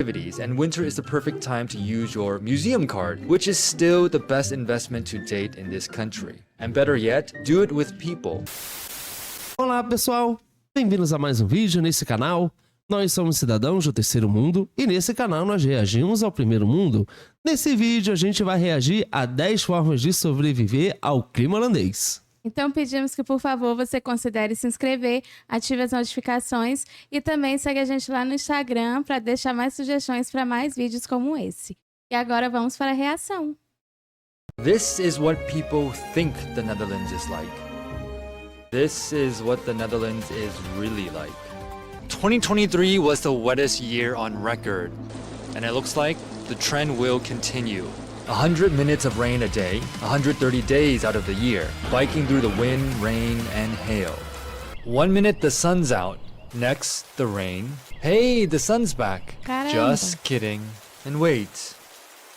and winter is the perfect time to use your museum card, which is still the best investment to date in this country. And better yet, do it with people. Olá pessoal, bem-vindos a mais um vídeo nesse canal. Nós somos cidadãos do terceiro mundo e nesse canal nós reagimos ao primeiro mundo. Nesse vídeo a gente vai reagir a 10 formas de sobreviver ao clima holandês. Então pedimos que, por favor, você considere se inscrever, ative as notificações e também segue a gente lá no Instagram para deixar mais sugestões para mais vídeos como esse. E agora vamos para a reação. This is what people think the Netherlands is like. This is what the Netherlands is really like. 2023 was the wettest year on record, and it looks like the trend will continue. 100 minutes of rain a day, 130 days out of the year, biking through the wind, rain, and hail. 1 minute the sun's out, next the rain. Hey, the sun's back. Caramba. Just kidding. And wait,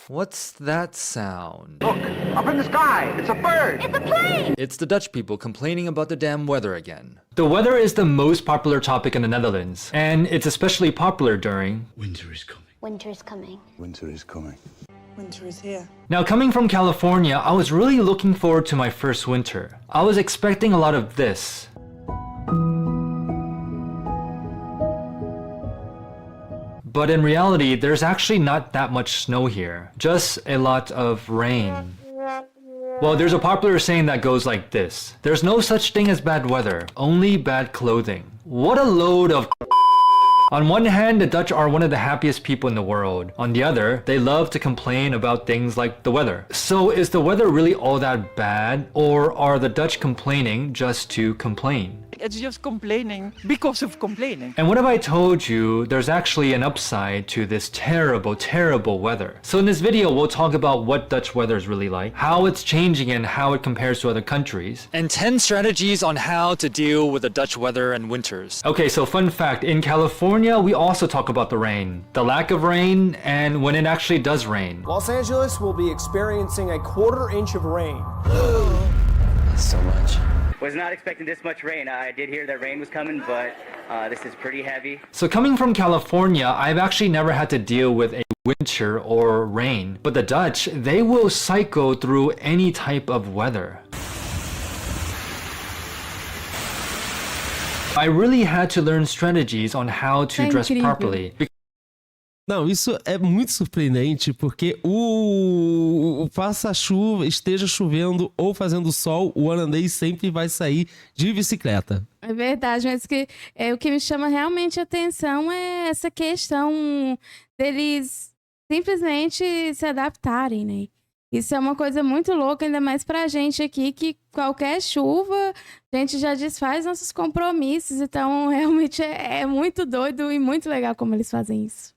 what's that sound? Look, up in the sky, it's a bird. It's a plane! It's the Dutch people complaining about the damn weather again. The weather is the most popular topic in the Netherlands, and it's especially popular during Winter is coming. Winter is coming. Winter is coming. Winter is here. Now, coming from California, I was really looking forward to my first winter. I was expecting a lot of this. But in reality, there's actually not that much snow here, just a lot of rain. Well, there's a popular saying that goes like this: there's no such thing as bad weather, only bad clothing. What a load of On one hand, the Dutch are one of the happiest people in the world. On the other, they love to complain about things like the weather. So is the weather really all that bad, or are the Dutch complaining just to complain? It's just complaining because of complaining. And what if I told you there's actually an upside to this terrible, terrible weather? So in this video, we'll talk about what Dutch weather is really like, how it's changing and how it compares to other countries, and 10 strategies on how to deal with the Dutch weather and winters. Okay, so fun fact, in California, we also talk about the rain, the lack of rain, and when it actually does rain. Los Angeles will be experiencing a 1/4 inch of rain. That's so much. Was not expecting this much rain. I did hear that rain was coming, but this is pretty heavy. So coming from California, I've actually never had to deal with a winter or rain. But the Dutch, they will cycle through any type of weather. I really had to learn strategies on how to dress properly. Não, isso é muito surpreendente porque o faça-chuva, esteja chovendo ou fazendo sol, o holandês sempre vai sair de bicicleta. É verdade, mas o que me chama realmente a atenção é essa questão deles simplesmente se adaptarem, né? Isso é uma coisa muito louca, ainda mais pra gente aqui, que qualquer chuva, a gente já desfaz nossos compromissos. Então, realmente é muito doido e muito legal como eles fazem isso.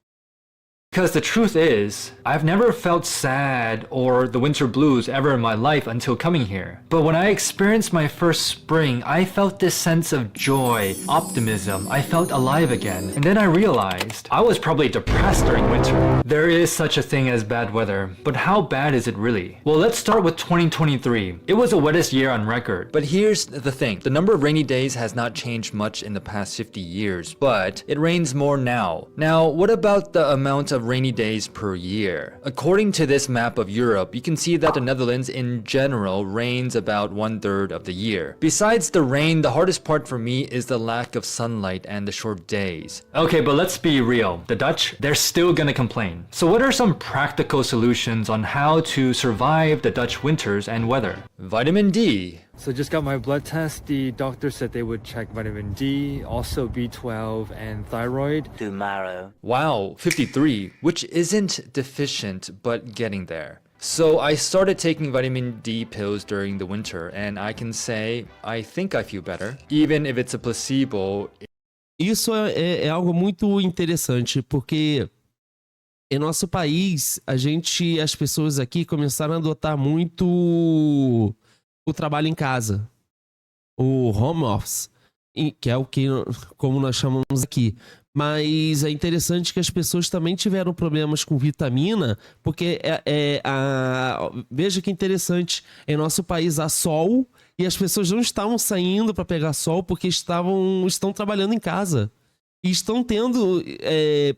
Because the truth is, I've never felt sad or the winter blues ever in my life until coming here. But when I experienced my first spring, I felt this sense of joy, optimism. I felt alive again. And then I realized I was probably depressed during winter. There is such a thing as bad weather, but how bad is it really? Well, let's start with 2023. It was the wettest year on record. But here's the thing. The number of rainy days has not changed much in the past 50 years, but it rains more now. Now, what about the amount of rainy days per year? According to this map of Europe, you can see that the Netherlands in general rains about 1/3 of the year. Besides the rain, the hardest part for me is the lack of sunlight and the short days. Okay, but let's be real. The Dutch, they're still gonna complain. So what are some practical solutions on how to survive the Dutch winters and weather? Vitamin D. So just got my blood test. The doctor said they would check vitamin D, also B12 and thyroid. Tomorrow. Wow, 53, which isn't deficient, but getting there. So I started taking vitamin D pills during the winter, and I can say, I think I feel better. Even if it's a placebo. Isso é algo muito interessante, porque em nosso país, as pessoas aqui começaram a adotar muito o trabalho em casa, o home office, que é o que, como nós chamamos aqui. Mas é interessante que as pessoas também tiveram problemas com vitamina, porque veja que interessante, em nosso país há sol e as pessoas não estavam saindo para pegar sol porque estão trabalhando em casa. e estão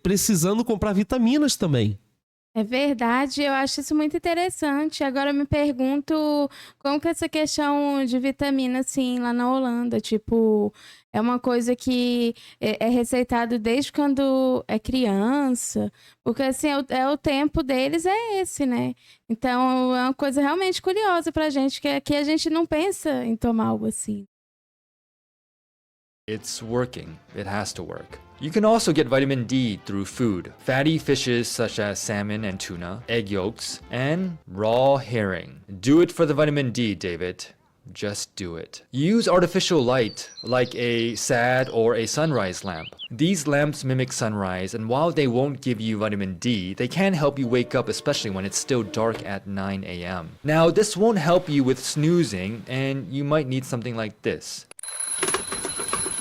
precisando comprar vitaminas também. É verdade, eu acho isso muito interessante. Agora eu me pergunto como que essa questão de vitamina, assim, lá na Holanda, tipo, é uma coisa que é receitado desde quando é criança, porque, assim, o tempo deles é esse, né? Então, é uma coisa realmente curiosa pra gente, que aqui a gente não pensa em tomar algo assim. It's working. It has to work. You can also get vitamin D through food. Fatty fishes such as salmon and tuna, egg yolks, and raw herring. Do it for the vitamin D, David. Just do it. Use artificial light, like a SAD or a sunrise lamp. These lamps mimic sunrise, and while they won't give you vitamin D, they can help you wake up, especially when it's still dark at 9 a.m. Now, this won't help you with snoozing, and you might need something like this.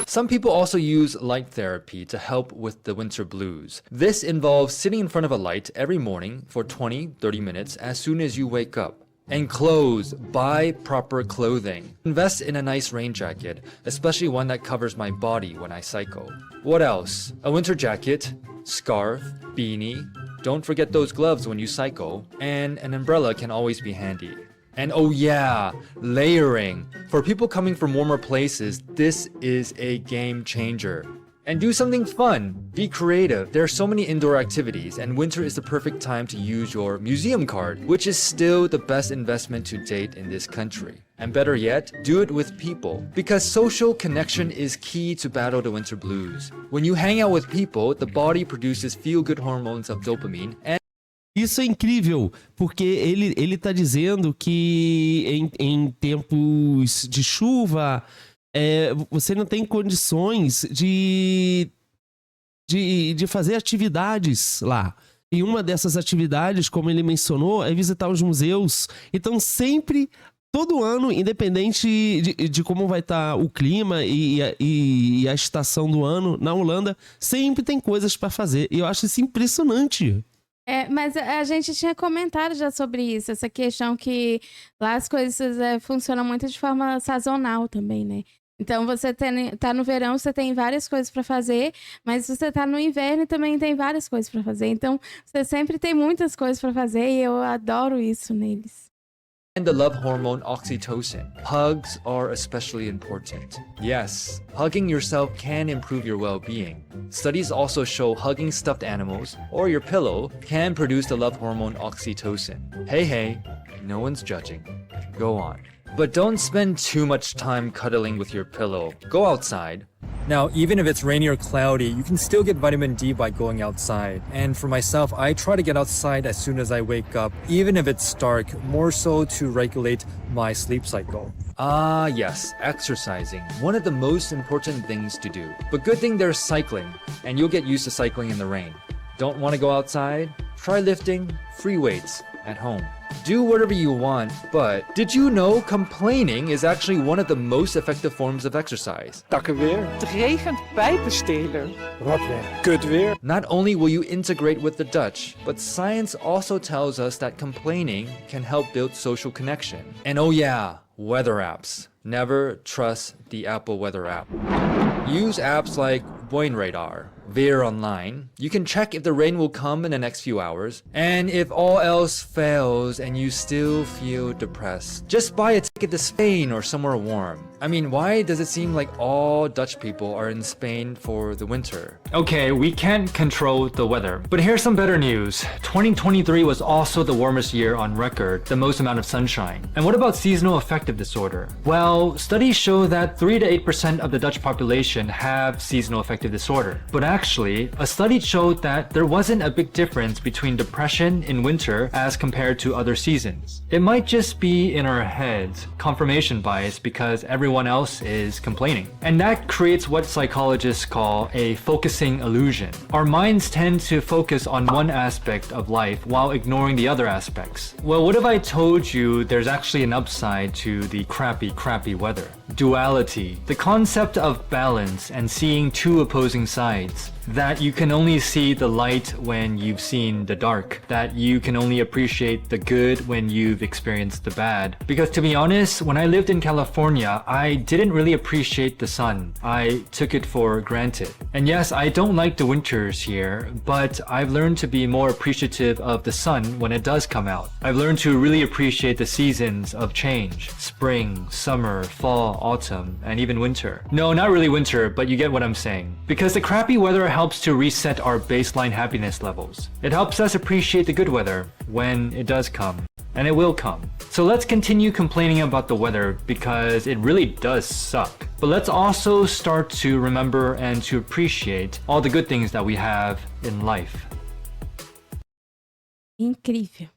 Some people also use light therapy to help with the winter blues. This involves sitting in front of a light every morning for 20-30 minutes as soon as you wake up. And clothes. Buy proper clothing. Invest in a nice rain jacket, especially one that covers my body when I cycle. What else? A winter jacket, scarf, beanie. Don't forget those gloves when you cycle. And an umbrella can always be handy. And oh yeah, layering. For people coming from warmer places, this is a game changer. And do something fun. Be creative. There are so many indoor activities, and winter is the perfect time to use your museum card, which is still the best investment to date in this country. And better yet, do it with people. Because social connection is key to battle the winter blues. When you hang out with people, the body produces feel-good hormones of dopamine and Isso é incrível, porque ele tá dizendo que em tempos de chuva, você não tem condições de fazer atividades lá. E uma dessas atividades, como ele mencionou, é visitar os museus. Então sempre, todo ano, independente de como vai estar o clima e a estação do ano, na Holanda, sempre tem coisas para fazer. E eu acho isso impressionante. Mas a gente tinha comentado já sobre isso, essa questão que lá as coisas funcionam muito de forma sazonal também, né? Então você tá no verão, você tem várias coisas para fazer, mas você tá no inverno também tem várias coisas para fazer. Então você sempre tem muitas coisas para fazer e eu adoro isso neles. and the love hormone oxytocin. Hugs are especially important. Yes, hugging yourself can improve your well-being. Studies also show hugging stuffed animals or your pillow can produce the love hormone oxytocin. Hey, no one's judging. Go on. But don't spend too much time cuddling with your pillow. Go outside. Now, even if it's rainy or cloudy, you can still get vitamin D by going outside. And for myself, I try to get outside as soon as I wake up, even if it's dark, more so to regulate my sleep cycle. Ah, yes, exercising. One of the most important things to do. But good thing there's cycling, and you'll get used to cycling in the rain. Don't want to go outside? Try lifting free weights at home. Do whatever you want, but did you know complaining is actually one of the most effective forms of exercise? Takken weer. Het regent pijpen stelen. Rot weer. Kut weer. Not only will you integrate with the Dutch, but science also tells us that complaining can help build social connection. And oh yeah, weather apps. Never trust the Apple weather app. Use apps like Boinradar, Veer Online. You can check if the rain will come in the next few hours. And if all else fails and you still feel depressed, just buy a ticket to Spain or somewhere warm. I mean, why does it seem like all Dutch people are in Spain for the winter? Okay, we can't control the weather, but here's some better news. 2023 was also the warmest year on record, the most amount of sunshine. And what about seasonal affective disorder? Well, studies show that 3 to 8% of the Dutch population have seasonal affective disorder. But actually, a study showed that there wasn't a big difference between depression in winter as compared to other seasons. It might just be in our heads, confirmation bias, because everyone else is complaining. And that creates what psychologists call a focusing illusion. Our minds tend to focus on one aspect of life while ignoring the other aspects. Well, what if I told you there's actually an upside to the crappy weather? Duality, the concept of balance and seeing two opposing sides. that you can only see the light when you've seen the dark, that you can only appreciate the good when you've experienced the bad. Because to be honest, when I lived in California, I didn't really appreciate the sun. I took it for granted. And yes, I don't like the winters here, but I've learned to be more appreciative of the sun when it does come out. I've learned to really appreciate the seasons of change: spring, summer, fall, autumn, and even winter. No, not really winter, but you get what I'm saying. Because the crappy weather helps to reset our baseline happiness levels. It helps us appreciate the good weather when it does come. And it will come. So let's continue complaining about the weather because it really does suck. But let's also start to remember and to appreciate all the good things that we have in life. Incrível.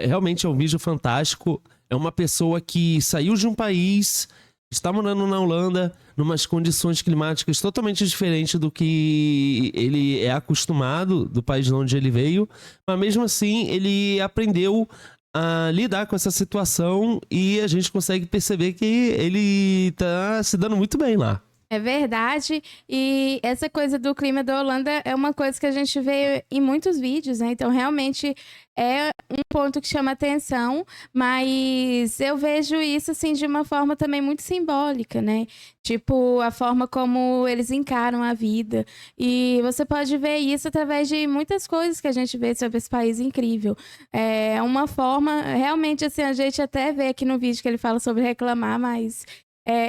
Realmente é um vídeo fantástico. É uma pessoa que saiu de um país, está morando na Holanda, numas condições climáticas totalmente diferentes do que ele é acostumado, do país de onde ele veio, mas mesmo assim ele aprendeu a lidar com essa situação e a gente consegue perceber que ele tá se dando muito bem lá. É verdade, e essa coisa do clima da Holanda é uma coisa que a gente vê em muitos vídeos, né? Então, realmente é um ponto que chama atenção, mas eu vejo isso, assim, de uma forma também muito simbólica, né? Tipo, a forma como eles encaram a vida. E você pode ver isso através de muitas coisas que a gente vê sobre esse país incrível. É uma forma, realmente, assim, a gente até vê aqui no vídeo que ele fala sobre reclamar, mas...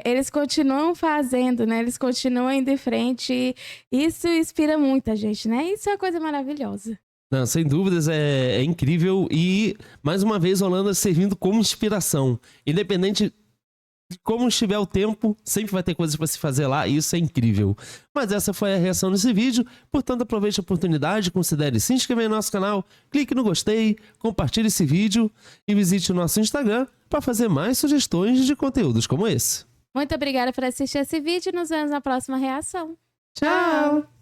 eles continuam fazendo, né? Eles continuam indo em frente. E isso inspira muita gente, né? Isso é uma coisa maravilhosa. Não, sem dúvidas, é incrível. E, mais uma vez, a Holanda servindo como inspiração. Independente de como estiver o tempo, sempre vai ter coisas para se fazer lá. E isso é incrível. Mas essa foi a reação desse vídeo. Portanto, aproveite a oportunidade, considere se inscrever no nosso canal, clique no gostei, compartilhe esse vídeo e visite o nosso Instagram para fazer mais sugestões de conteúdos como esse. Muito obrigada por assistir esse vídeo e nos vemos na próxima reação. Tchau!